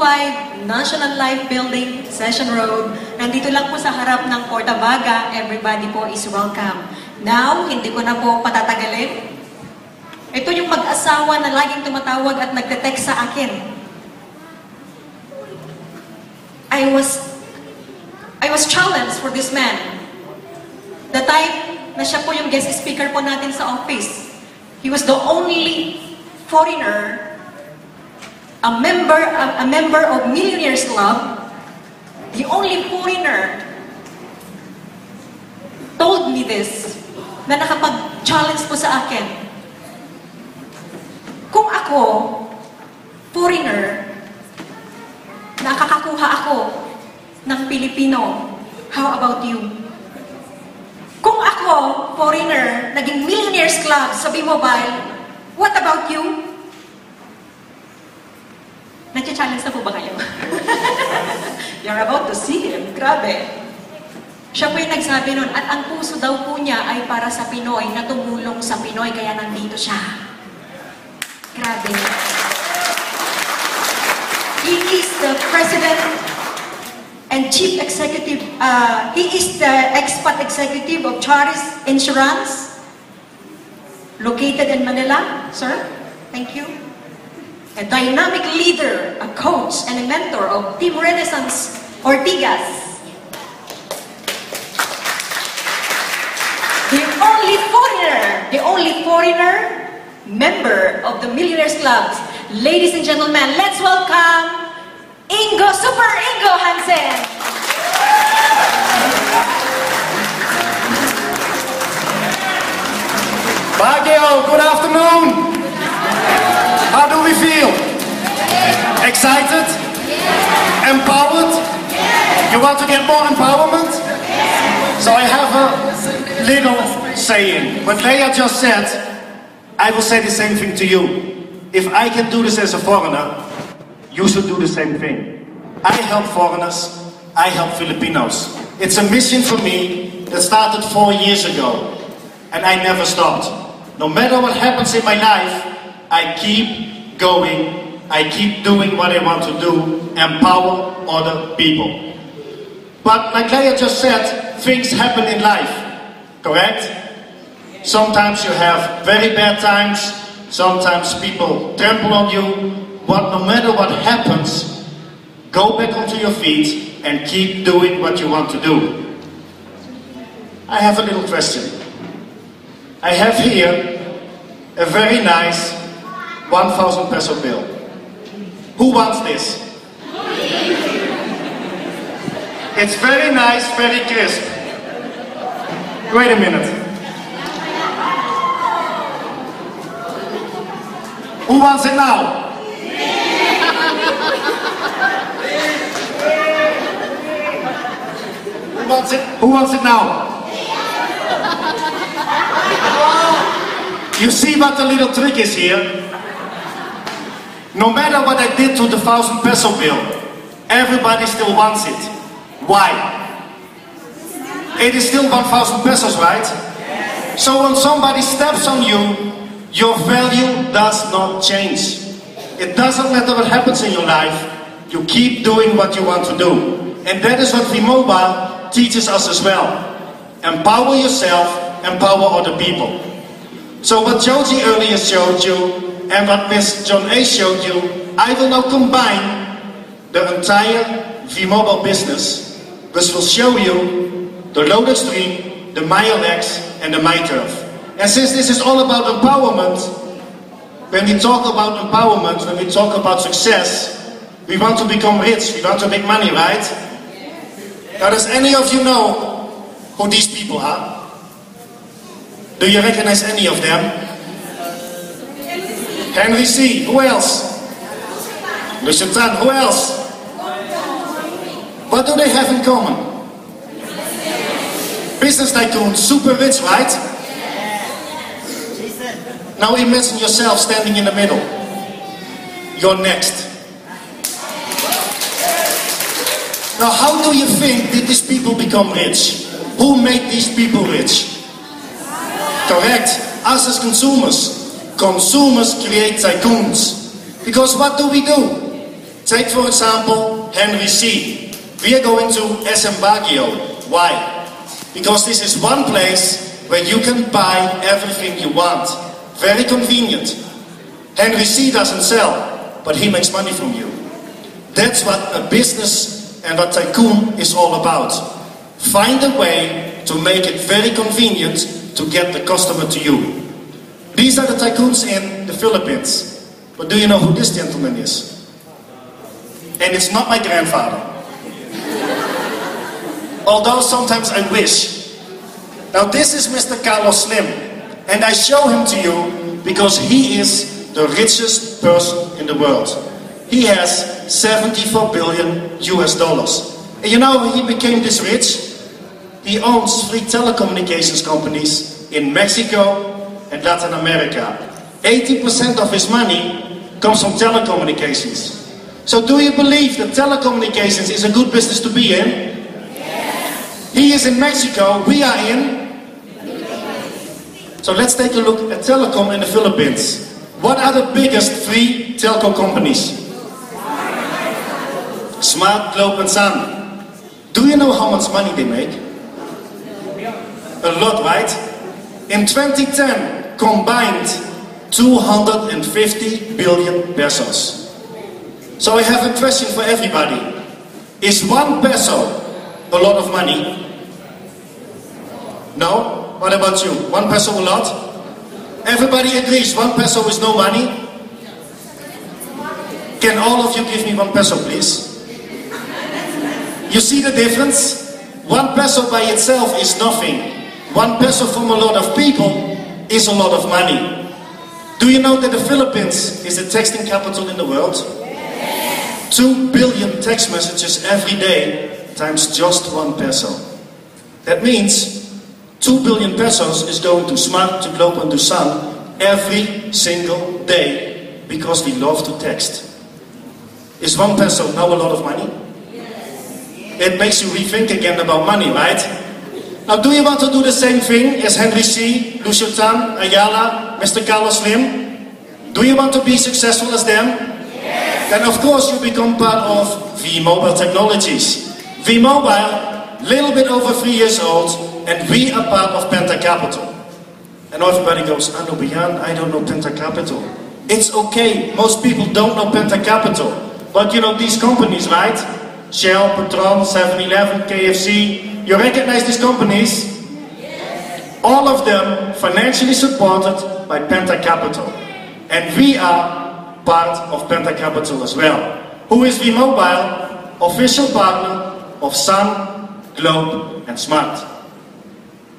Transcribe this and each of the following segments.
205 National Life Building, Session Road. Nandito lang po sa harap ng Portabaga. Everybody po is welcome. Now, hindi ko na po patatagalin. Ito yung mag-asawa na laging tumatawag at nagte-text sa akin. I was challenged for this man. The time na siya po yung guest speaker po natin sa office. He was the only foreigner, a member of Millionaires Club, the only foreigner told me this, na nakapag-challenge po sa akin. Kung ako, foreigner, nakakakuha ako ng Pilipino, how about you? Kung ako, foreigner, naging Millionaires Club sa B-Mobile, what about you? Nag-challenge na po ba kayo? You're about to see him. Grabe. Siya po yung nagsabi nun, at ang puso daw po niya ay para sa Pinoy, na tumulong sa Pinoy, kaya nandito siya. Grabe. He is the president and chief executive, he is the expat executive of Charis Insurance, located in Manila. Sir, thank you. A dynamic leader, a coach, and a mentor of Team Renaissance Ortigas. The only foreigner member of the Millionaires Club. Ladies and gentlemen, let's welcome Super Ingo Hansen. Baguio, good afternoon. How do we feel? Excited? Empowered? You want to get more empowerment? So I have a little saying. What Leia just said, I will say the same thing to you. If I can do this as a foreigner, you should do the same thing. I help foreigners, I help Filipinos. It's a mission for me that started 4 years ago, and I never stopped. No matter what happens in my life, I keep going, I keep doing what I want to do, empower other people. But like Leia just said, things happen in life, correct? Sometimes you have very bad times, sometimes people trample on you, but no matter what happens, go back onto your feet and keep doing what you want to do. I have a little question. I have here a very nice 1,000 peso bill. Who wants this? It's very nice, very crisp. Wait a minute. Who wants it now? Who wants it now? You see what the little trick is here? No matter what I did to the 1,000 peso bill, everybody still wants it. Why? It is still 1,000 pesos, right? So when somebody steps on you, your value does not change. It doesn't matter what happens in your life, you keep doing what you want to do. And that is what V-Mobile teaches us as well. Empower yourself, empower other people. So what Joji earlier showed you, and what Miss John A showed you, I will now combine the entire V-Mobile business, which will show you the loaded stream, the mylx, and the myturf. And since this is all about empowerment, when we talk about empowerment, when we talk about success, we want to become rich, we want to make money, right? Now, does any of you know who these people are? Do you recognize any of them? Henry C. Who else? Lucien Tan. Who else? What do they have in common? Business tycoons, super rich, right? Now imagine yourself standing in the middle. You're next. Now how do you think did these people become rich? Who made these people rich? Correct. Us as consumers. Consumers create tycoons. Because what do? Take for example Henry C. We are going to SM Baguio. Why? Because this is one place where you can buy everything you want. Very convenient. Henry C doesn't sell, but he makes money from you. That's what a business and a tycoon is all about. Find a way to make it very convenient to get the customer to you. These are the tycoons in the Philippines. But do you know who this gentleman is? And it's not my grandfather. Although sometimes I wish. Now this is Mr. Carlos Slim. And I show him to you because he is the richest person in the world. He has 74 billion US dollars. And you know how he became this rich? He owns 3 telecommunications companies in Mexico and Latin America. 80% of his money comes from telecommunications. So do you believe that telecommunications is a good business to be in? Yes. He is in Mexico, we are in? So let's take a look at telecom in the Philippines. What are the biggest 3 telco companies? Smart, Globe and Sun. Do you know how much money they make? A lot, right? In 2010, combined 250 billion pesos. So I have a question for everybody. Is 1 peso a lot of money? No? What about you? 1 peso a lot? Everybody agrees 1 peso is no money? Can all of you give me 1 peso, please? You see the difference? 1 peso by itself is nothing. 1 peso from a lot of people is a lot of money. Do you know that the Philippines is the texting capital in the world? 2 billion text messages every day times just 1 peso. That means 2 billion pesos is going to Smart, to Globe and to Sun every single day because we love to text. Is 1 peso now a lot of money? It makes you rethink again about money, right? Now do you want to do the same thing as Henry C., Lucio Tan, Ayala, Mr. Carlos Slim? Do you want to be successful as them? Yes. Then of course you become part of V-Mobile Technologies. V-Mobile, little bit over 3 years old, and we are part of Penta Capital. And everybody goes, I know Bian, I don't know Penta Capital. It's okay, most people don't know Penta Capital. But you know these companies, right? Shell, Petron, 7-Eleven, KFC, you recognize these companies? Yes. All of them financially supported by Penta Capital. And we are part of Penta Capital as well. Who is V-Mobile? Official partner of Sun, Globe and Smart.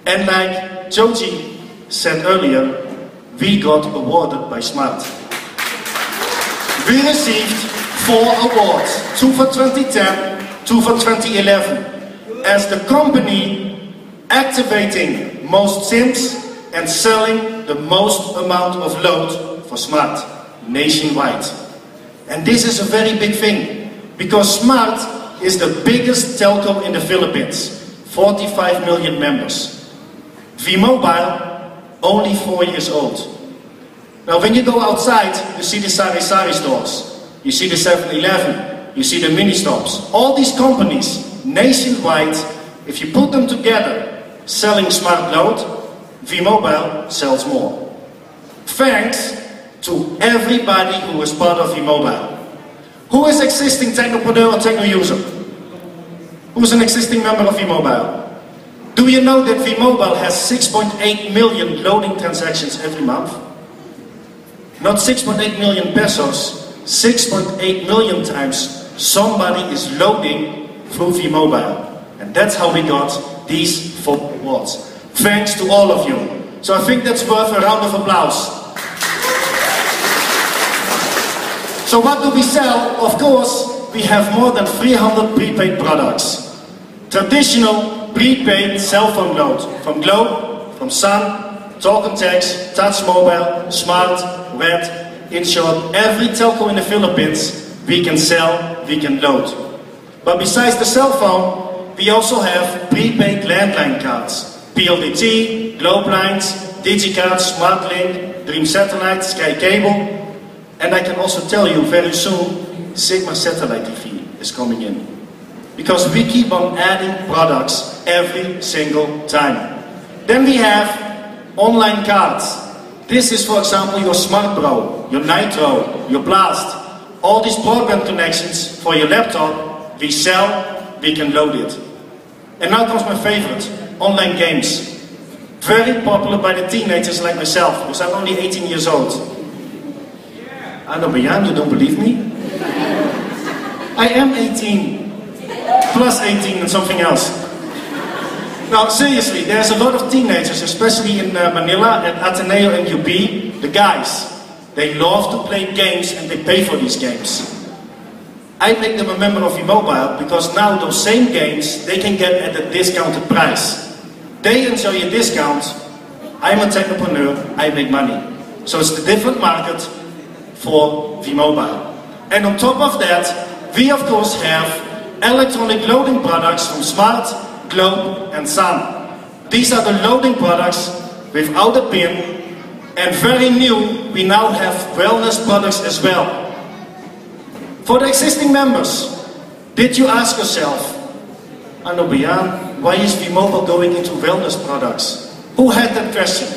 And like Joji said earlier, we got awarded by Smart. We received 4 awards, 2 for 2010, 2 for 2011, as the company activating most SIMs and selling the most amount of load for Smart nationwide. And this is a very big thing, because Smart is the biggest telco in the Philippines, 45 million members. V-Mobile, only 4 years old. Now when you go outside, you see the sari-sari stores. You see the 7-Eleven, you see the mini-stops. All these companies, nationwide, if you put them together, selling smart load, V-Mobile sells more. Thanks to everybody who is part of V-Mobile. Who is existing technopreneur or techno-user? Who's an existing member of V-Mobile? Do you know that V-Mobile has 6.8 million loading transactions every month? Not 6.8 million pesos, 6.8 million times somebody is loading through V-Mobile. And that's how we got these 4 awards. Thanks to all of you. So I think that's worth a round of applause. So what do we sell? Of course, we have more than 300 prepaid products. Traditional prepaid cell phone load from Globe, from Sun, Talk and Text, Touch Mobile, Smart, Red. In short, every telco in the Philippines, we can sell, we can load. But besides the cell phone, we also have prepaid landline cards. PLDT, Globe Lines, DigiCards, SmartLink, Dream Satellite, Sky Cable. And I can also tell you very soon, Sigma satellite TV is coming in. Because we keep on adding products every single time. Then we have online cards. This is, for example, your Smart Pro, your Nitro, your Blast. All these broadband connections for your laptop, we sell, we can load it. And now comes my favorite, online games. Very popular by the teenagers like myself, because I'm only 18 years old. I know, Jan, you don't believe me? I am 18, plus 18 and something else. Now, seriously, there's a lot of teenagers, especially in Manila, at Ateneo and UP, the guys. They love to play games and they pay for these games. I make them a member of V-Mobile because now those same games they can get at a discounted price. They enjoy a discount. I'm a technopreneur, I make money. So it's the different market for V-Mobile. And on top of that, we of course have electronic loading products from Smart, Globe and Sun. These are the loading products without a pin, and very new, we now have wellness products as well. For the existing members, did you ask yourself, Anobian, why is V-Mobile going into wellness products? Who had that question?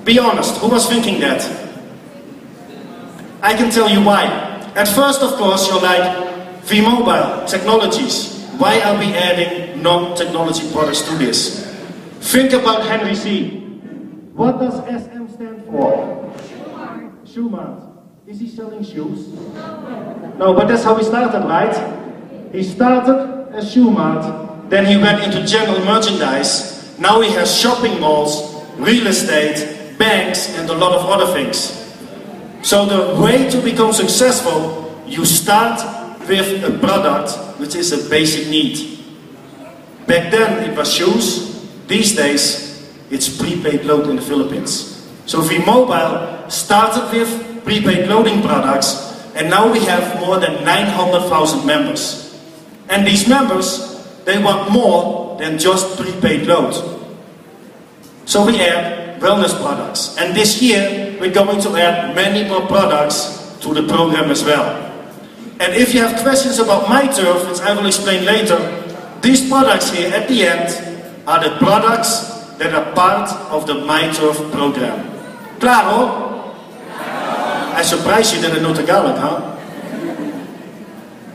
Be honest, who was thinking that? I can tell you why. At first, of course, you're like, V-Mobile, technologies. Why are we adding non-technology products to this? Think about Henry C. What does SM stand for? Shoemart. Is he selling shoes? No, but that's how he started, right? He started as Shoemart, then he went into general merchandise. Now he has shopping malls, real estate, banks, and a lot of other things. So the way to become successful, you start with a product which is a basic need. Back then it was shoes, these days it's prepaid load in the Philippines. So V-Mobile started with prepaid loading products, and now we have more than 900,000 members. And these members, they want more than just prepaid load. So we add wellness products. And this year, we're going to add many more products to the program as well. And if you have questions about myturf, which I will explain later, these products here at the end are the products that are part of the myturf program. Claro? I surprised you that I know Tagalog, huh?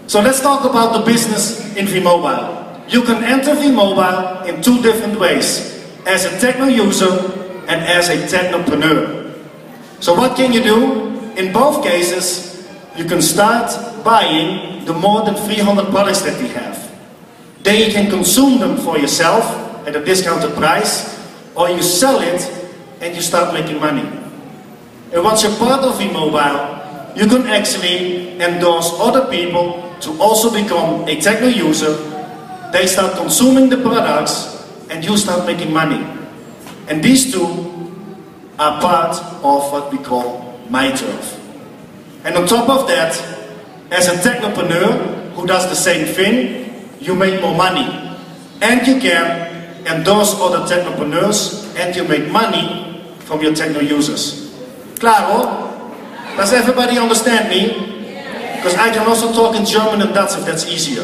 So let's talk about the business in V-Mobile. You can enter V-Mobile in two different ways. As a techno user and as a technopreneur. So what can you do? In both cases, you can start buying the more than 300 products that we have. Then you can consume them for yourself at a discounted price, or you sell it and you start making money. And once you're part of V-Mobile, you can actually endorse other people to also become a techno user. They start consuming the products and you start making money. And these two are part of what we call myturf. And on top of that, as a technopreneur who does the same thing, you make more money. And you can endorse other technopreneurs and you make money from your techno users. Claro? Does everybody understand me? Because I can also talk in German and Dutch if that's easier.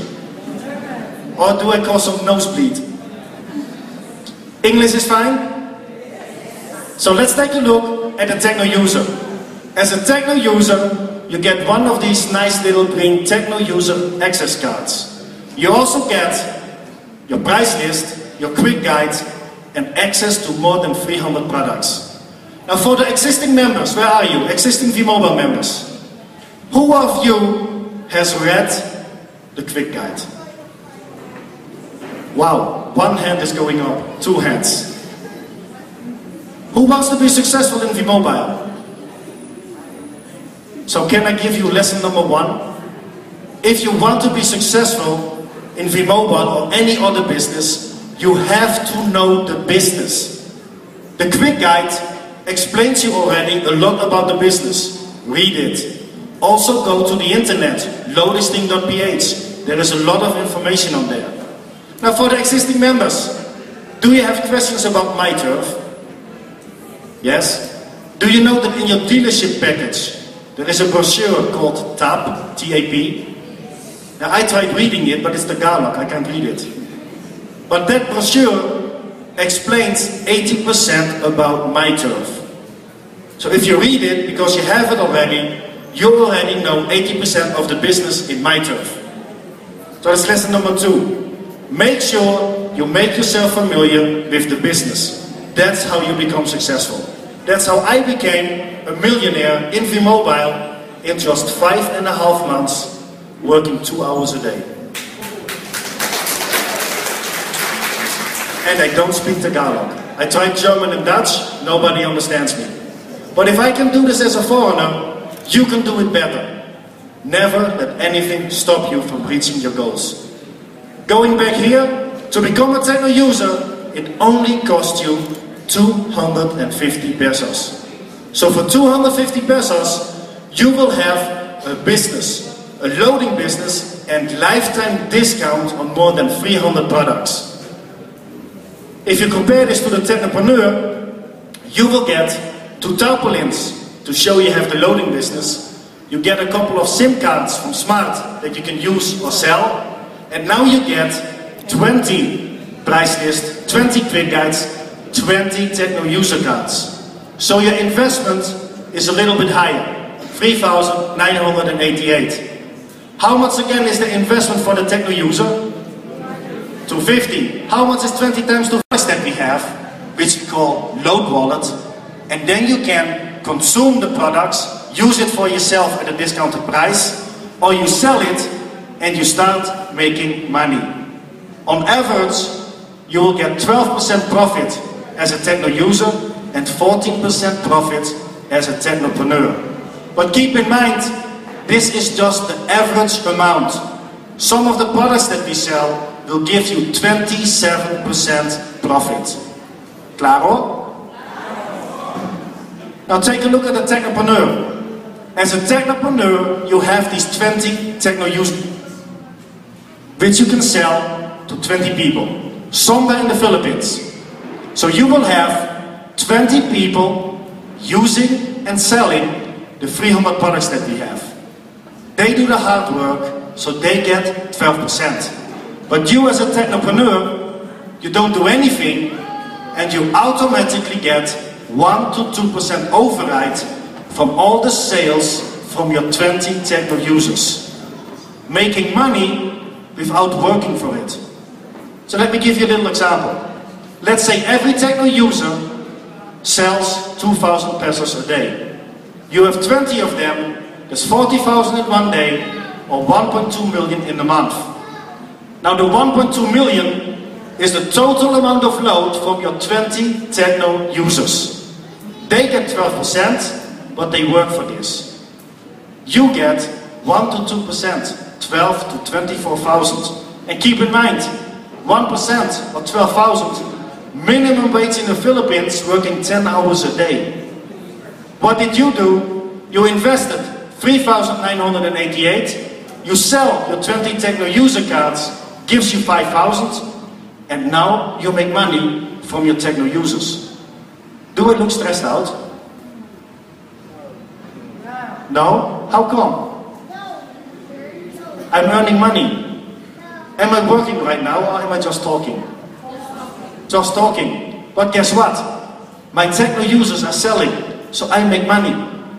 Or do I cause some nosebleed? English is fine? So let's take a look at the techno user. As a techno user, you get one of these nice little green techno user access cards. You also get your price list, your quick guide, and access to more than 300 products. Now for the existing members, where are you? Existing V-Mobile members. Who of you has read the quick guide? Wow, one hand is going up, two hands. Who wants to be successful in V-Mobile? So can I give you lesson number one? If you want to be successful in V-Mobile or any other business, you have to know the business. The quick guide explains you already a lot about the business. Read it. Also go to the internet, loadisting.ph. There is a lot of information on there. Now for the existing members, do you have questions about myturf? Yes? Do you know that in your dealership package, there is a brochure called TAP, T-A-P. Now I tried reading it, but it's Tagalog, I can't read it. But that brochure explains 80% about myturf. So if you read it, because you have it already, you already know 80% of the business in myturf. So that's lesson number 2. Make sure you make yourself familiar with the business. That's how you become successful. That's how I became a millionaire in V-Mobile in just 5.5 months, working 2 hours a day. And I don't speak Tagalog. I tried German and Dutch, nobody understands me. But if I can do this as a foreigner, you can do it better. Never let anything stop you from reaching your goals. Going back here, to become a techno user, it only costs you 250 pesos. So for 250 pesos, you will have a business, a loading business, and lifetime discount on more than 300 products. If you compare this to the technopreneur, you will get 2 tarpaulins to show you have the loading business. You get a couple of SIM cards from Smart that you can use or sell. And now you get 20 price list, 20 quick guides, 20 techno user cards. So your investment is a little bit higher, 3,988. How much again is the investment for the techno user? 250. How much is 20 times 2 that we have, which we call load wallet, and then you can consume the products, use it for yourself at a discounted price, or you sell it and you start making money. On average, you will get 12% profit as a techno user and 14% profit as a technopreneur. But keep in mind, this is just the average amount. Some of the products that we sell will give you 27% profit. Claro? Now take a look at the technopreneur. As a technopreneur, you have these 20 techno users, which you can sell to 20 people, somewhere in the Philippines. So you will have 20 people using and selling the 300 products that we have. They do the hard work, so they get 12%. But you as a technopreneur, you don't do anything, and you automatically get 1 to 2% override from all the sales from your 20 techno users. Making money without working for it. So let me give you a little example. Let's say every techno user sells 2,000 pesos a day. You have 20 of them, that's 40,000 in one day, or 1.2 million in a month. Now the 1.2 million is the total amount of load from your 20 techno users. They get 12%, but they work for this. You get 1 to 2%, 12 to 24,000. And keep in mind, 1% or 12,000, minimum wage in the Philippines, working 10 hours a day. What did you do? You invested 3,988, you sell your 20 techno user cards, gives you 5,000, and now you make money from your techno users. Do I look stressed out? No? How come? I'm earning money. Am I working right now, or am I just talking? Just talking. But guess what? My techno users are selling, so I make money.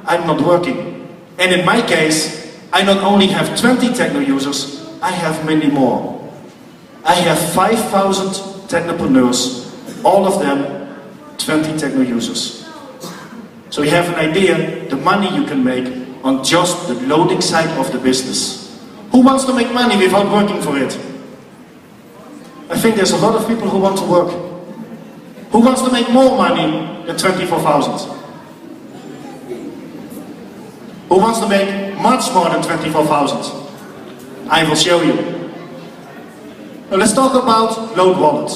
I'm not working. And in my case, I not only have 20 techno users, I have many more. I have 5,000 technopreneurs, all of them 20 techno users. So you have an idea the money you can make on just the loading side of the business. Who wants to make money without working for it? I think there's a lot of people who want to work. Who wants to make more money than 24,000? Who wants to make much more than 24,000? I will show you. Now let's talk about load wallet.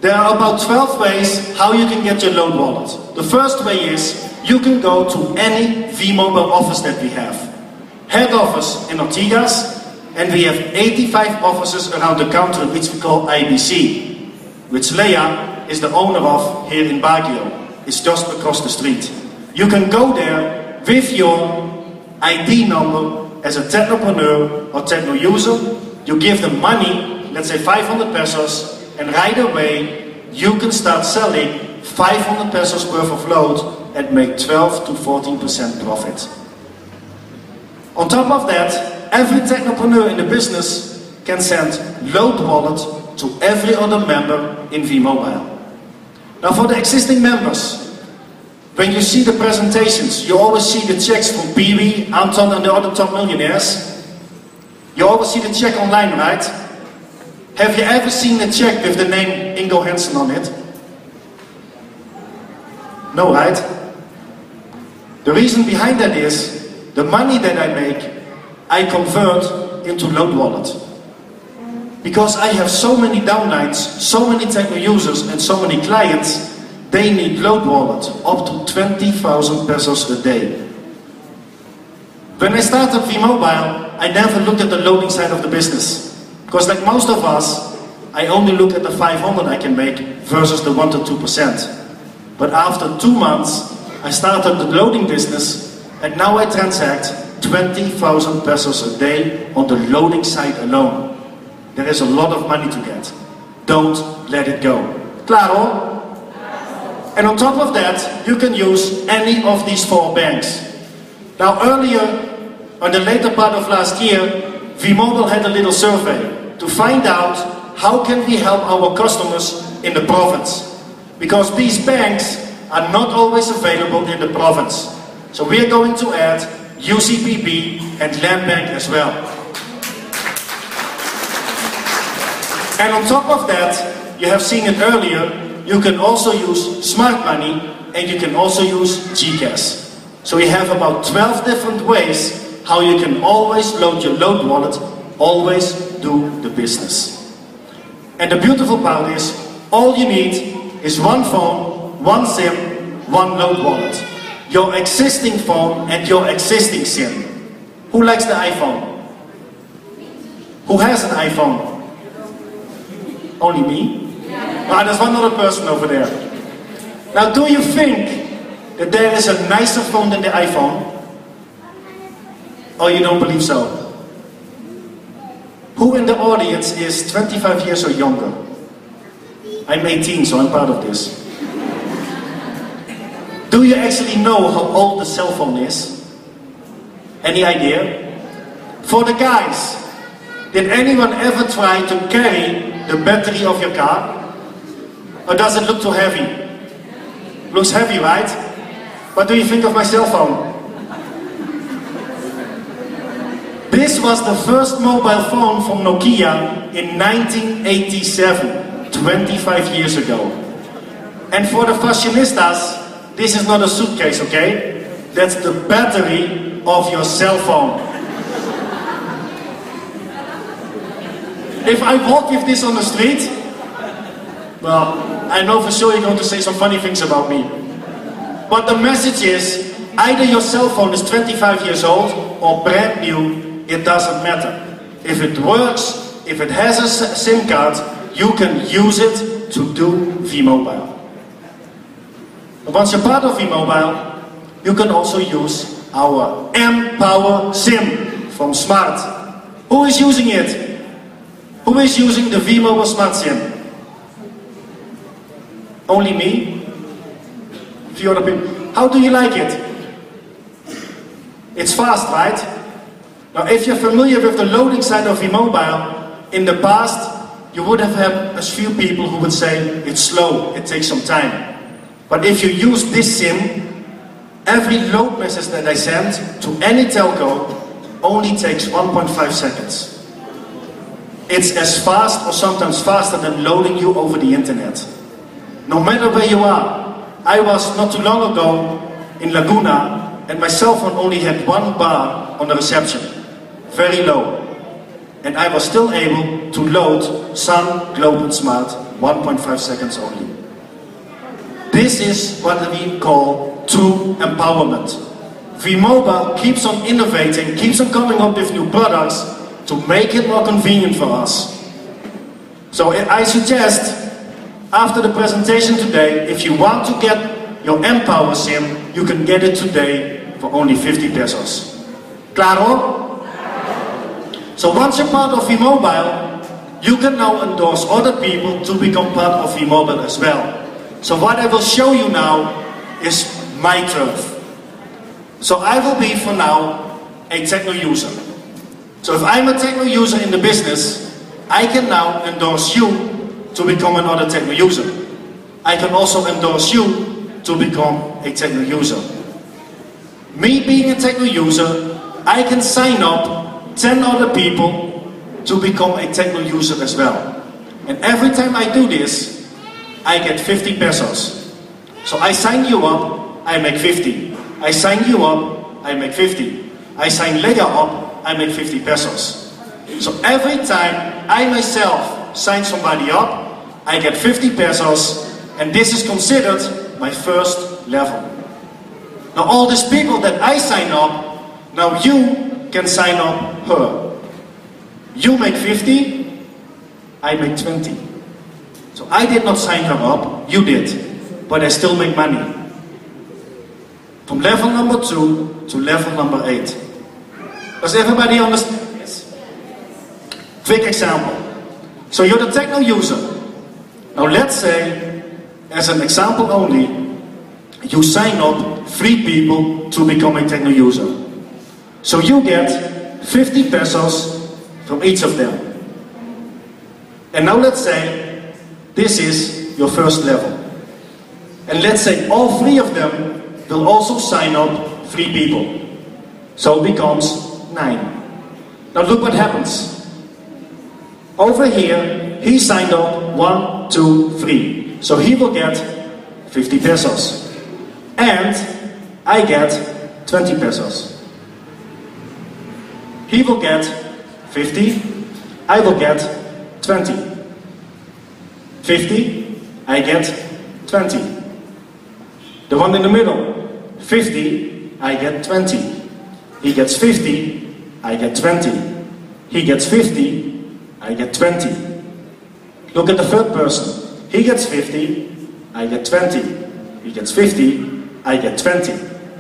There are about 12 ways how you can get your load wallet. The first way is you can go to any V-Mobile office that we have. Head office in Ortigas, and we have 85 offices around the country which we call IBC, which Leah is the owner of here in Baguio. It's just across the street. You can go there with your ID number as a technopreneur or techno user. You give them money, let's say 500 pesos, and right away you can start selling 500 pesos worth of load and make 12 to 14% profit. On top of that, every technopreneur in the business can send load wallet to every other member in V-Mobile. Now for the existing members, when you see the presentations, you always see the checks from Pee-wee, Anton and the other top millionaires. You always see the check online, right? Have you ever seen a check with the name Ingo Hansen on it? No, right? The reason behind that is, the money that I make, I convert into load wallet. Because I have so many downlines, so many techno users and so many clients, they need load wallet, up to 20,000 pesos a day. When I started V-Mobile, I never looked at the loading side of the business. Because like most of us, I only look at the 500 I can make versus the 1 to 2%. But after 2 months, I started the loading business, and now I transact 20,000 pesos a day on the loading side alone. There is a lot of money to get. Don't let it go. Claro? And on top of that, you can use any of these 4 banks. Now earlier, on the later part of last year, V-Mobile had a little survey to find out how can we help our customers in the province. Because these banks are not always available in the province. So we are going to add UCPB and Land Bank as well. And on top of that, you have seen it earlier, you can also use smart money and you can also use GCash. So we have about 12 different ways how you can always load your load wallet, always do the business. And the beautiful part is, all you need is one phone, one SIM, one load wallet. Your existing phone and your existing SIM. Who likes the iPhone? Who has an iPhone? Only me? Ah, there's one other person over there. Now, do you think that there is a nicer phone than the iPhone? Or you don't believe so? Who in the audience is 25 years or younger? I'm 18, so I'm part of this. Do you actually know how old the cell phone is? Any idea? For the guys, did anyone ever try to carry the battery of your car? Or does it look too heavy? Looks heavy, right? What do you think of my cell phone? This was the first mobile phone from Nokia in 1987, 25 years ago. And for the fashionistas, this is not a suitcase, okay? That's the battery of your cell phone. If I walk with this on the street, well, I know for sure you're going to say some funny things about me. But the message is, either your cell phone is 25 years old or brand new, it doesn't matter. If it works, if it has a SIM card, you can use it to do V-Mobile. Once you're part of V-Mobile, you can also use our mPower SIM from Smart. Who is using it? Who is using the V-Mobile Smart SIM? Only me? A few other people. How do you like it? It's fast, right? Now, if you're familiar with the loading side of V-Mobile, in the past, you would have had a few people who would say, it's slow, it takes some time. But if you use this SIM, every load message that I send to any telco only takes 1.5 seconds. It's as fast or sometimes faster than loading you over the internet. No matter where you are. I was not too long ago in Laguna and my cell phone only had 1 bar on the reception. Very low. And I was still able to load Sun, Globe and Smart 1.5 seconds only. This is what we call true empowerment. V-Mobile keeps on innovating, keeps on coming up with new products to make it more convenient for us. So I suggest, after the presentation today, if you want to get your mPower SIM, you can get it today for only 50 pesos. Klaar hoor? So once you're part of V-Mobile, you can now endorse other people to become part of V-Mobile as well. So what I will show you now is myturf. So I will be for now a techno user. So if I'm a techno user in the business, I can now endorse you to become another techno user. I can also endorse you to become a techno user. Me being a techno user, I can sign up 10 other people to become a techno user as well. And every time I do this, I get 50 pesos. So I sign you up, I make 50. I sign you up, I make 50. I sign Lega up, I make 50 pesos. So every time I myself sign somebody up, I get 50 pesos, and this is considered my first level. Now all these people that I sign up, now you can sign up her. You make 50, I make 20. So I did not sign her up, you did, but I still make money. From level number 2 to level number 8. Does everybody understand this? Quick example. So you're the techno user. Now let's say, as an example only, you sign up 3 people to become a techno user. So you get 50 pesos from each of them. And now let's say this is your first level. And let's say all 3 of them will also sign up 3 people. So it becomes 9. Now look what happens. Over here, he signed up 1, 2, 3. So he will get 50 pesos. And I get 20 pesos. He will get 50, I will get 20. 50, I get 20. The one in the middle, 50, I get 20. He gets 50, I get 20. He gets 50, I get 20. Look at the third person. He gets 50, I get 20. He gets 50, I get 20.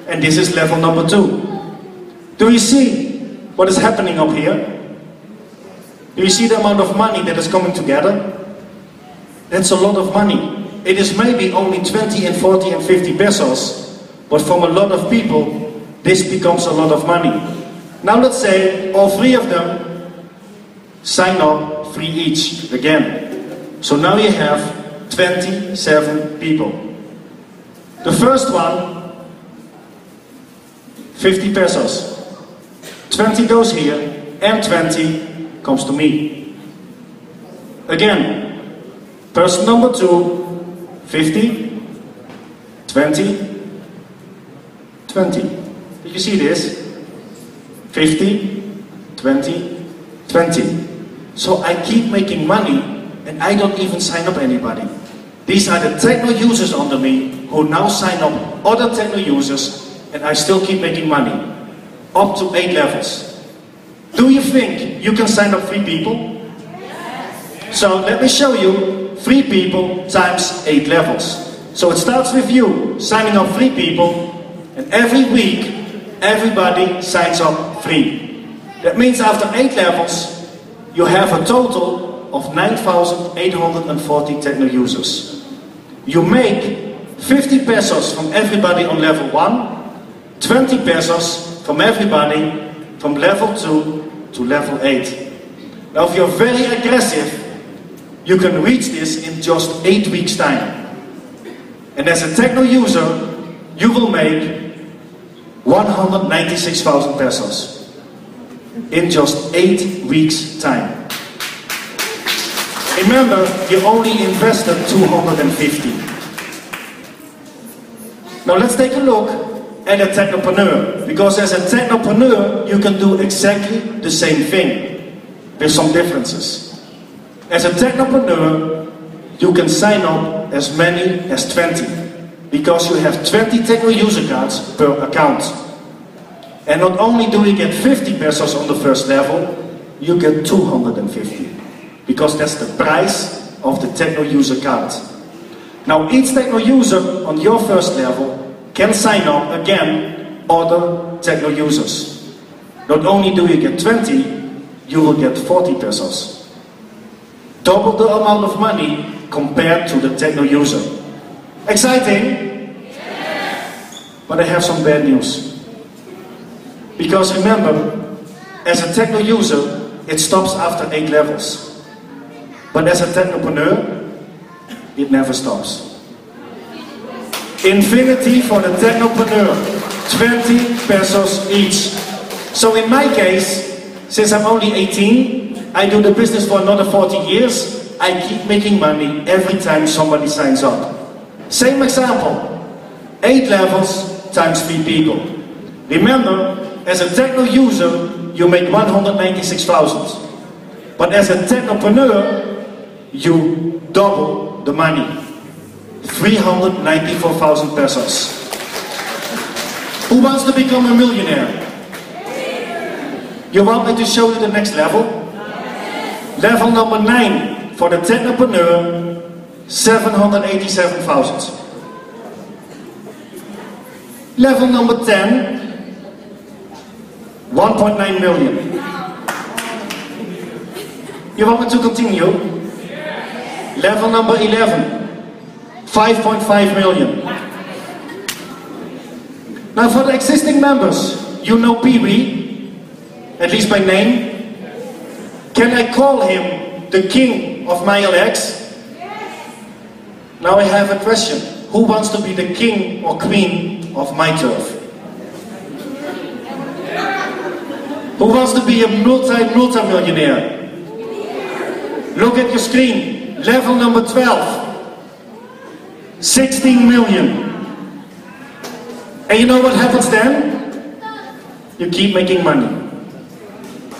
And this is level number 2. Do you see what is happening up here? Do you see the amount of money that is coming together? That's a lot of money. It is maybe only 20 and 40 and 50 pesos, but from a lot of people, this becomes a lot of money. Now let's say all 3 of them sign up 3 each again. So now you have 27 people. The first one, 50 pesos. 20 goes here, and 20 comes to me. Again, person number 2, 50, 20, 20. Did you see this? 50, 20, 20. So I keep making money, and I don't even sign up anybody. These are the techno users under me who now sign up other techno users, and I still keep making money. Up to 8 levels. Do you think you can sign up 3 people? Yes. So let me show you 3 people times 8 levels. So it starts with you signing up 3 people, and every week everybody signs up 3. That means after 8 levels you have a total of 9,840 techno users. You make 50 pesos from everybody on level 1, 20 pesos from everybody from level 2 to level 8. Now if you're very aggressive, you can reach this in just 8 weeks time. And as a techno user, you will make 196,000 pesos in just 8 weeks time. Remember, you only invested 250. Now let's take a look at a technopreneur, because as a technopreneur you can do exactly the same thing with some differences. As a technopreneur you can sign up as many as 20, because you have 20 techno user cards per account. And not only do you get 50 pesos on the first level, you get 250, because that's the price of the techno user card. Now each techno user on your first level can sign up again other techno users. Not only do you get 20, you will get 40 pesos. Double the amount of money compared to the techno user. Exciting? Yes. But I have some bad news. Because remember, as a techno user, it stops after 8 levels. But as a technopreneur, it never stops. Infinity for the technopreneur, 20 pesos each. So in my case, since I'm only 18, I do the business for another 40 years, I keep making money every time somebody signs up. Same example, 8 levels times 3 people. Remember, as a techno user, you make 196,000. But as a technopreneur, you double the money. 394,000 pesos. Who wants to become a millionaire? You want me to show you the next level? Level number 9 for the technopreneur, 787,000. Level number 10, 1.9 million. You want me to continue? Level number 11, 5.5 million. Now for the existing members, you know Pee-wee, at least by name. Can I call him the king of mylx? Now I have a question. Who wants to be the king or queen of myturf? Who wants to be a multi-millionaire? Look at your screen. Level number 12. 16 million. And you know what happens then? You keep making money.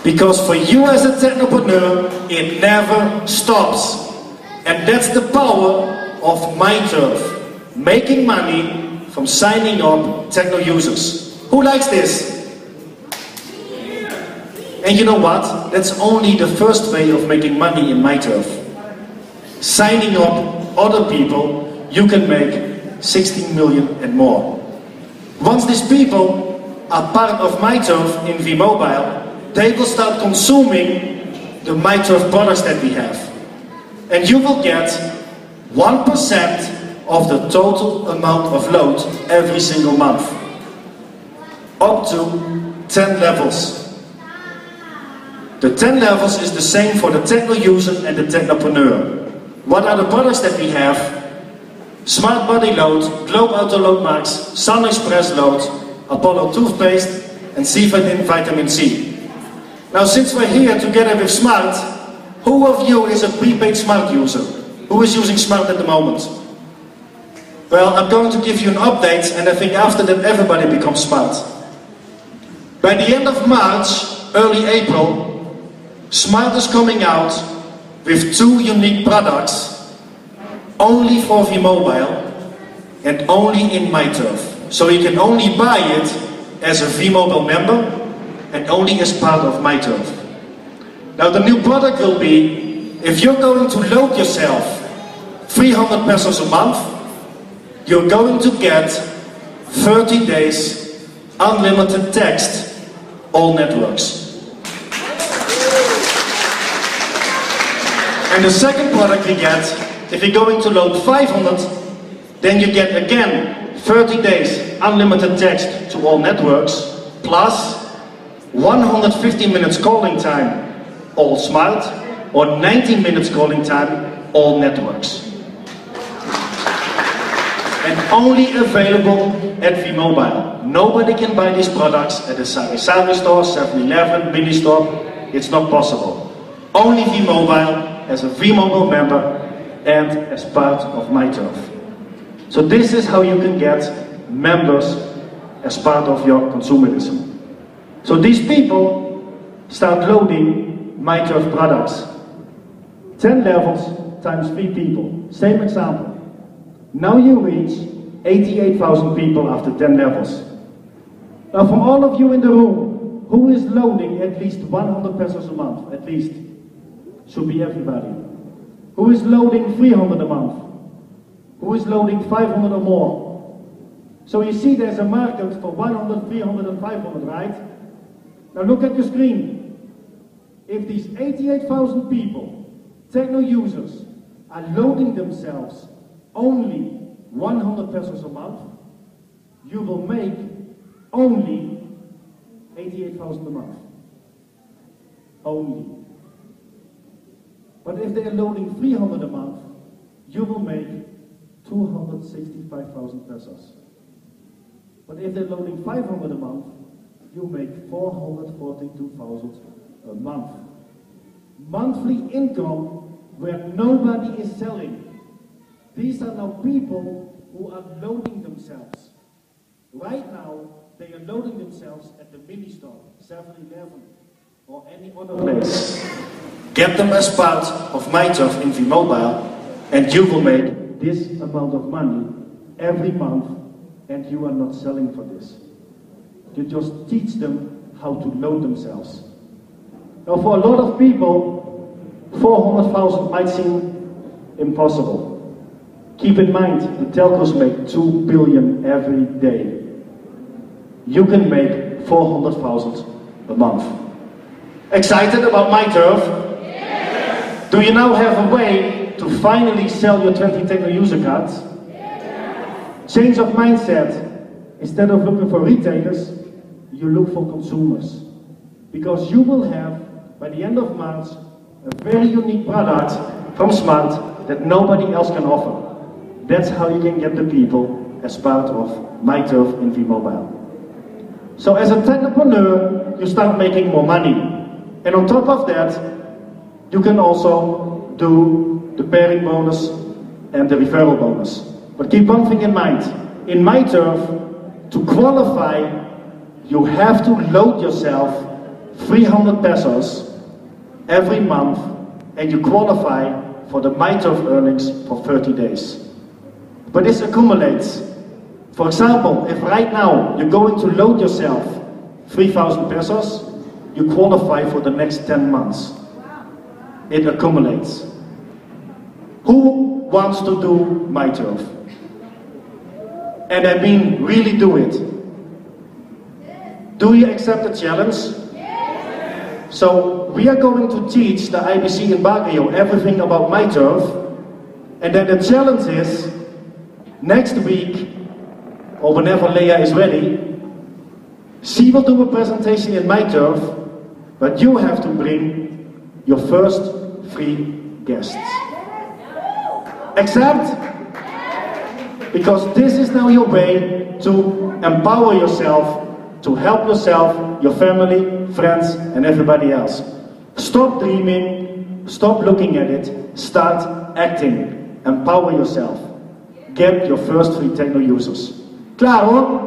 Because for you as a technopreneur, it never stops. And that's the power of myturf. Making money from signing up techno users. Who likes this? And you know what? That's only the first way of making money in myturf. Signing up other people, you can make 16 million and more. Once these people are part of myturf in vMobile, they will start consuming the myturf products that we have. And you will get 1% of the total amount of load every single month. Up to 10 levels. The 10 levels is the same for the techno user and the technopreneur. What are the products that we have? Smart Body Load, Globe Auto Load Max, Sun Express Load, Apollo Toothpaste and Civadin Vitamin C. Now since we're here together with Smart, who of you is a prepaid Smart user? Who is using Smart at the moment? Well, I'm going to give you an update and I think after that everybody becomes Smart. By the end of March, early April, Smart is coming out with 2 unique products only for vMobile and only in myturf. So you can only buy it as a vMobile member and only as part of myturf. Now the new product will be, if you're going to load yourself 300 pesos a month, you're going to get 30 days unlimited text, all networks. And the second product we get, if you're going to load 500, then you get again 30 days unlimited text to all networks, plus 150 minutes calling time, all Smart, or 90 minutes calling time, all networks. And only available at vMobile. Nobody can buy these products at a Sari Sari store, 7-Eleven, mini store. It's not possible. Only vMobile as a vMobile member and as part of myturf. So this is how you can get members as part of your consumerism. So these people start loading myturf products. 10 levels times 3 people. Same example. Now you reach 88,000 people after 10 levels. Now from all of you in the room, who is loading at least 100 pesos a month? At least. Should be everybody. Who is loading 300 a month? Who is loading 500 or more? So you see there's a market for 100, 300 and 500, right? Now look at your screen. If these 88,000 people, techno users, are loading themselves only 100 pesos a month, you will make only 88,000 a month. Only. But if they are loading 300 a month, you will make 265,000 pesos. But if they're loading 500 a month, you make 442,000 a month. Monthly income where nobody is selling. These are now people who are loading themselves. Right now, they are loading themselves at the mini store, 7-Eleven, or any other place. Get them as part of myturf in V-Mobile, and you will make this amount of money every month, and you are not selling for this. You just teach them how to load themselves. Now, for a lot of people, 400,000 might seem impossible. Keep in mind, the telcos make 2 billion every day. You can make 400,000 a month. Excited about myturf? Yes. Do you now have a way to finally sell your 20 techno user cards? Yes. Change of mindset. Instead of looking for retailers, you look for consumers. Because you will have, by the end of March, a very unique product from Smart that nobody else can offer. That's how you can get the people as part of myturf in V-Mobile. So as a technopreneur, you start making more money. And on top of that, you can also do the pairing bonus and the referral bonus. But keep one thing in mind. In myturf, to qualify, you have to load yourself 300 pesos every month, and you qualify for the myturf earnings for 30 days. But this accumulates. For example, if right now you're going to load yourself 3,000 pesos, you qualify for the next 10 months. It accumulates. Who wants to do myturf? And I mean, really do it. Do you accept the challenge? So we are going to teach the IBC in Baguio everything about myturf, and then the challenge is next week, or whenever Leah is ready, she will do a presentation in myturf, but you have to bring your first 3 guests. Accept? Because this is now your way to empower yourself, to help yourself, your family, friends, and everybody else. Stop dreaming, stop looking at it, start acting, empower yourself. Get your first 3 techno users. Klaar hoor?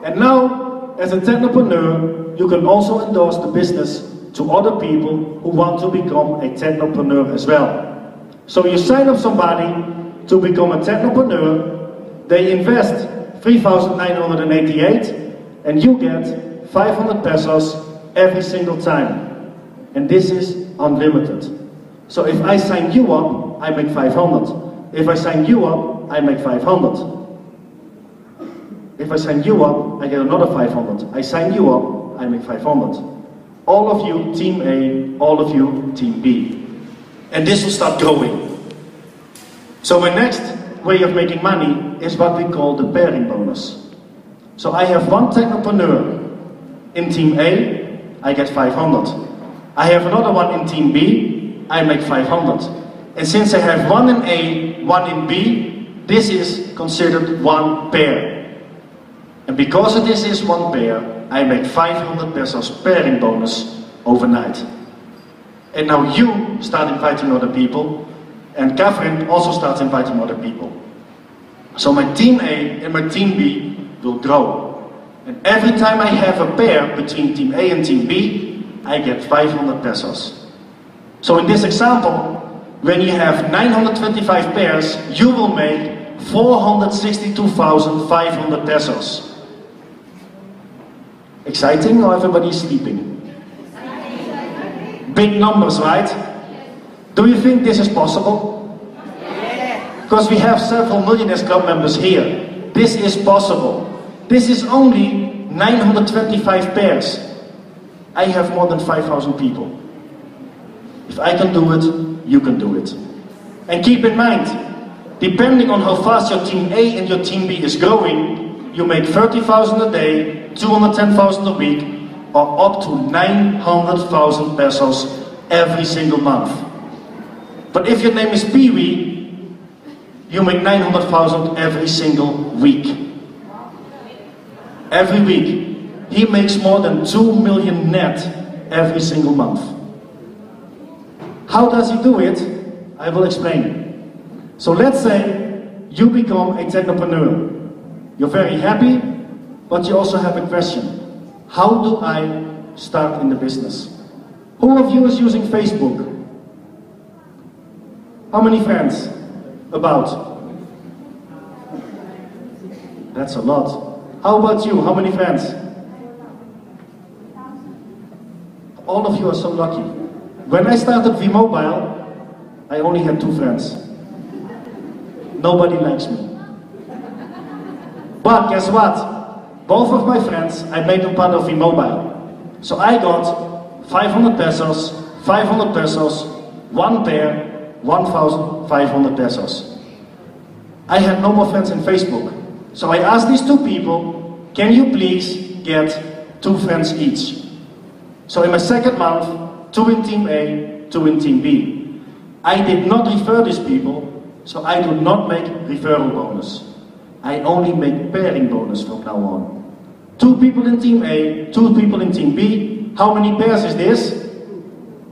And now, as a technopreneur, you can also endorse the business to other people who want to become a technopreneur as well. So you sign up somebody to become a technopreneur, they invest 3,988, and you get 500 pesos every single time. And this is unlimited. So if I sign you up, I make 500. If I sign you up, I make 500. If I sign you up, I get another 500. I sign you up, I make 500. All of you, Team A, all of you, Team B. And this will start going. So my next way of making money is what we call the pairing bonus. So I have one technopreneur in Team A, I get 500. I have another one in Team B, I make 500. And since I have one in A, one in B, this is considered one pair. And because this is one pair, I make 500 pesos pairing bonus overnight. And now you start inviting other people, and Catherine also starts inviting other people. So my Team A and my Team B will grow. And every time I have a pair between Team A and Team B, I get 500 pesos. So in this example, when you have 925 pairs, you will make 462,500 pesos. Exciting, or everybody is sleeping? Big numbers, right? Do you think this is possible? Because we have several Millionaires Club members here. This is possible. This is only 925 pairs. I have more than 5,000 people. If I can do it, you can do it. And keep in mind, depending on how fast your team A and your team B is growing, you make 30,000 a day, 210,000 a week, or up to 900,000 pesos every single month. But if your name is Pee-wee, you make 900,000 every single week. Every week. He makes more than 2 million net every single month. How does he do it? I will explain. So let's say you become a technopreneur. You're very happy, but you also have a question. How do I start in the business? Who of you is using Facebook? How many friends? About? That's a lot. How about you? How many friends? All of you are so lucky. When I started V-Mobile, I only had 2 friends. Nobody likes me. But guess what? Both of my friends, I made them part of V-Mobile. So I got 500 pesos, 500 pesos, 1 pair, 1,500 pesos. I had no more friends in Facebook. So I asked these 2 people, can you please get 2 friends each? So in my second month, 2 in team A, 2 in team B. I did not refer these people, so I do not make referral bonus. I only make pairing bonus from now on. 2 people in team A, 2 people in team B. How many pairs is this?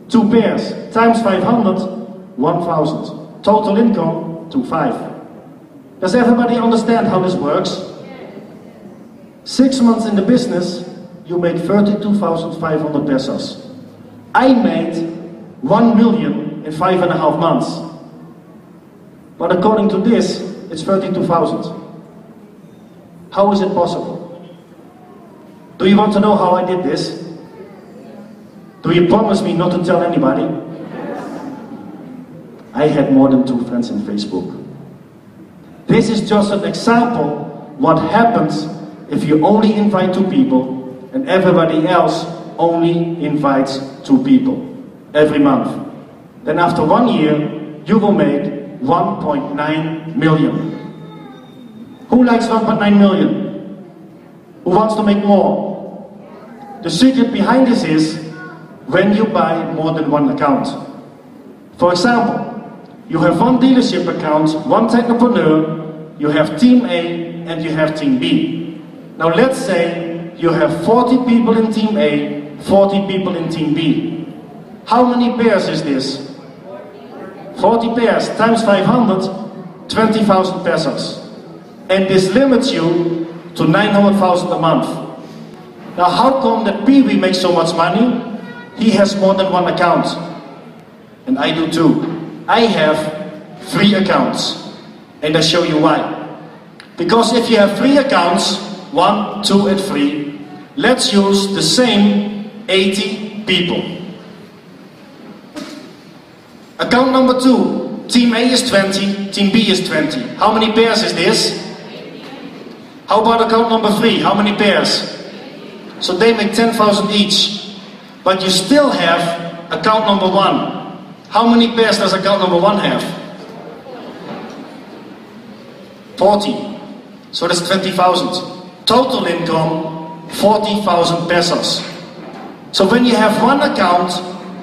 2 pairs times 500, 1,000. Total income, 2,500. Does everybody understand how this works? 6 months in the business, you make 32,500 pesos. I made 1 million in 5.5 months. But according to this, it's 32,000. How is it possible? Do you want to know how I did this? Do you promise me not to tell anybody? I had more than 2 friends in Facebook. This is just an example what happens if you only invite 2 people and everybody else only invites 2 people every month. Then after 1 year, you will make 1.9 million. Who likes 1.9 million? Who wants to make more? The secret behind this is when you buy more than 1 account. For example, you have 1 dealership account, 1 technopreneur, you have team A and you have team B. Now let's say you have 40 people in team A, 40 people in team B. How many pairs is this? 40 pairs times 500, 20,000 pesos. And this limits you to 900,000 a month. Now how come that Pee-wee makes so much money? He has more than 1 account. And I do too. I have 3 accounts. And I show you why. Because if you have 3 accounts, 1, 2 and 3, let's use the same 80 people. Account number 2, team A is 20, team B is 20. How many pairs is this? How about account number 3, how many pairs? So they make 10,000 each. But you still have account number 1. How many pairs does account number 1 have? 40. So that's 20,000. Total income, 40,000 pesos. So when you have 1 account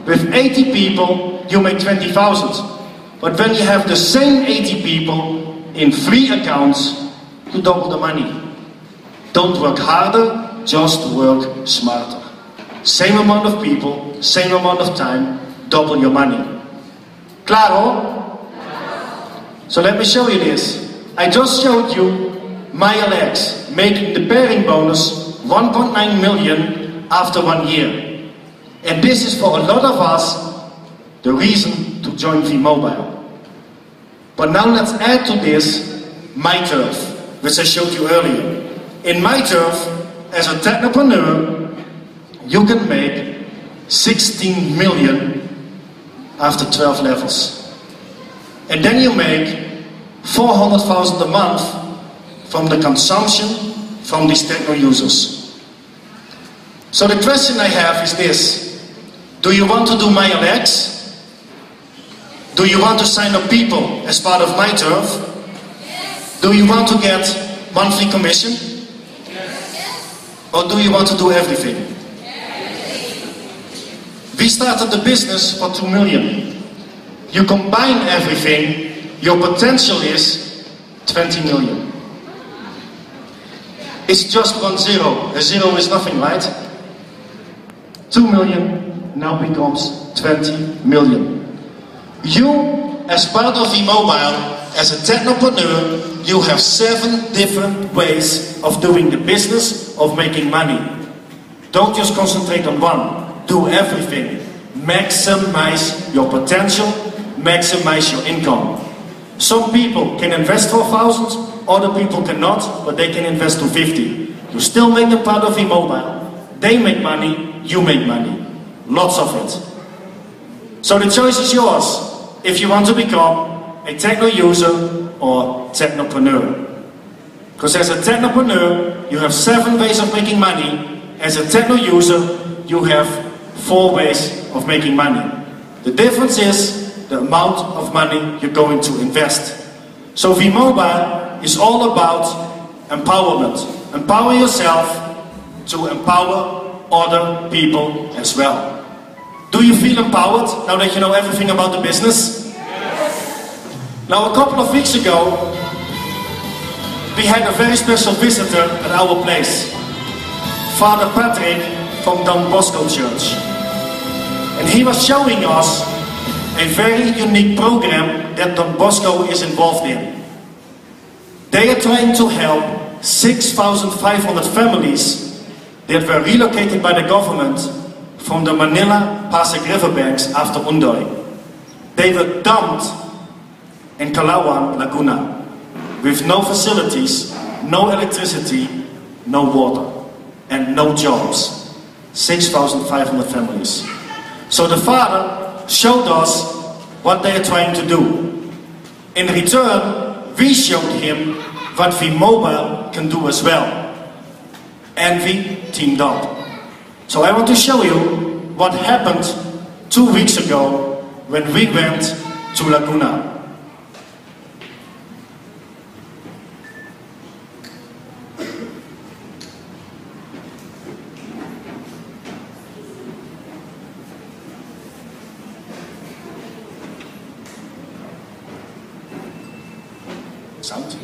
with 80 people, you make 20,000. But when you have the same 80 people in 3 accounts, you double the money. Don't work harder, just work smarter. Same amount of people, same amount of time, double your money. Claro? So let me show you this. I just showed you mylx making the pairing bonus 1.9 million after 1 year. And this is for a lot of us the reason to join V-Mobile. But now let's add to this myturf, which I showed you earlier. In myturf, as a technopreneur, you can make 16 million after 12 levels. And then you make 400,000 a month from the consumption from these techno users. So the question I have is this: do you want to do mylx? Do you want to sign up people as part of myturf? Do you want to get monthly commission? Or do you want to do everything? We started the business for 2 million. You combine everything, your potential is 20 million. It's just 1 zero. A zero is nothing, right? 2 million now becomes 20 million. You, as part of V-Mobile, as a technopreneur, you have 7 different ways of doing the business, of making money. Don't just concentrate on one. Do everything. Maximize your potential, maximize your income. Some people can invest for 1,000, other people cannot, but they can invest to 50. You still make them part of V-Mobile. They make money, you make money. Lots of it. So the choice is yours, if you want to become a techno user or technopreneur. Because as a technopreneur, you have 7 ways of making money. As a techno user, you have 4 ways of making money. The difference is the amount of money you're going to invest. So V-Mobile is all about empowerment. Empower yourself to empower other people as well. Do you feel empowered now that you know everything about the business? Yes. Now, a couple of weeks ago, we had a very special visitor at our place, Father Patrick from Don Bosco Church. And he was showing us a very unique program that Don Bosco is involved in. They are trying to help 6,500 families that were relocated by the government from the Manila Pasig riverbanks after Undoy. They were dumped in Calauan, Laguna, with no facilities, no electricity, no water, and no jobs. 6,500 families. So the Father showed us what they are trying to do. In return, we showed him what V-Mobile can do as well. And we teamed up. So I want to show you what happened 2 weeks ago when we went to Laguna. Sound?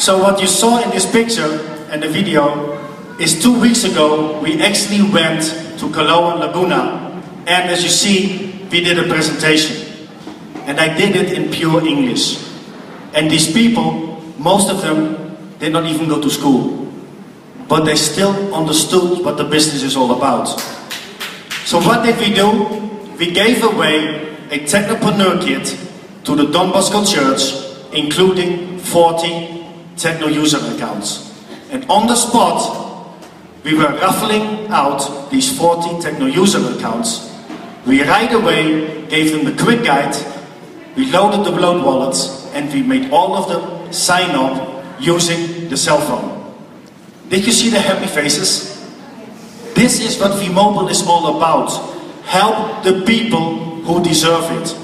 So what you saw in this picture and the video is 2 weeks ago we actually went to Calauan Laguna, and as you see we did a presentation, and I did it in pure English. And these people, most of them did not even go to school, but they still understood what the business is all about. So what did we do? we gave away a Technopreneur kit to the Don Bosco Church, including 40 Techno user accounts. And on the spot, we were raffling out these 40 Techno user accounts. We right away gave them the quick guide, we loaded the load wallets, and we made all of them sign up using the cell phone. Did you see the happy faces? This is what V-Mobile is all about. Help the people who deserve it.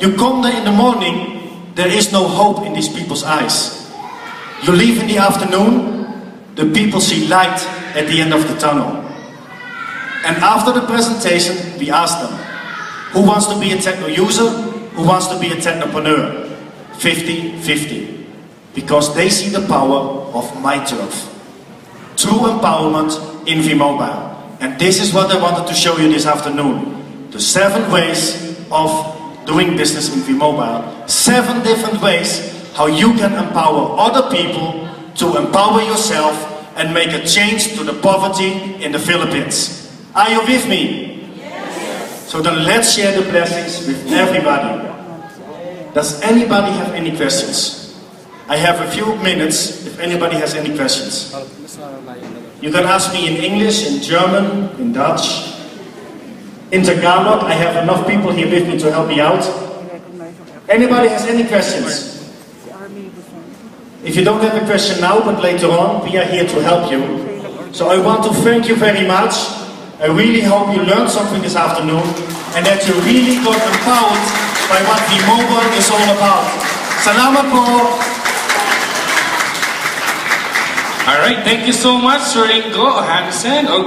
You come there in the morning, there is no hope in these people's eyes. You leave in the afternoon, the people see light at the end of the tunnel. And after the presentation, we asked them, who wants to be a techno user? Who wants to be a technopreneur? 50-50. Because they see the power of myturf. True empowerment in V-Mobile. And this is what I wanted to show you this afternoon. The 7 ways of doing business in V-Mobile. 7 different ways how you can empower other people to empower yourself and make a change to the poverty in the Philippines. Are you with me? Yes. So then let's share the blessings with everybody. Does anybody have any questions? I have a few minutes if anybody has any questions. You can ask me in English, in German, in Dutch, in Tagalog. I have enough people here with me to help me out. Anybody has any questions? If you don't have a question now, but later on, we are here to help you. So I want to thank you very much. I really hope you learned something this afternoon and that you really got empowered by what V-Mobile is all about. Salamat po! All right, thank you so much, Ringo Hansen. Okay.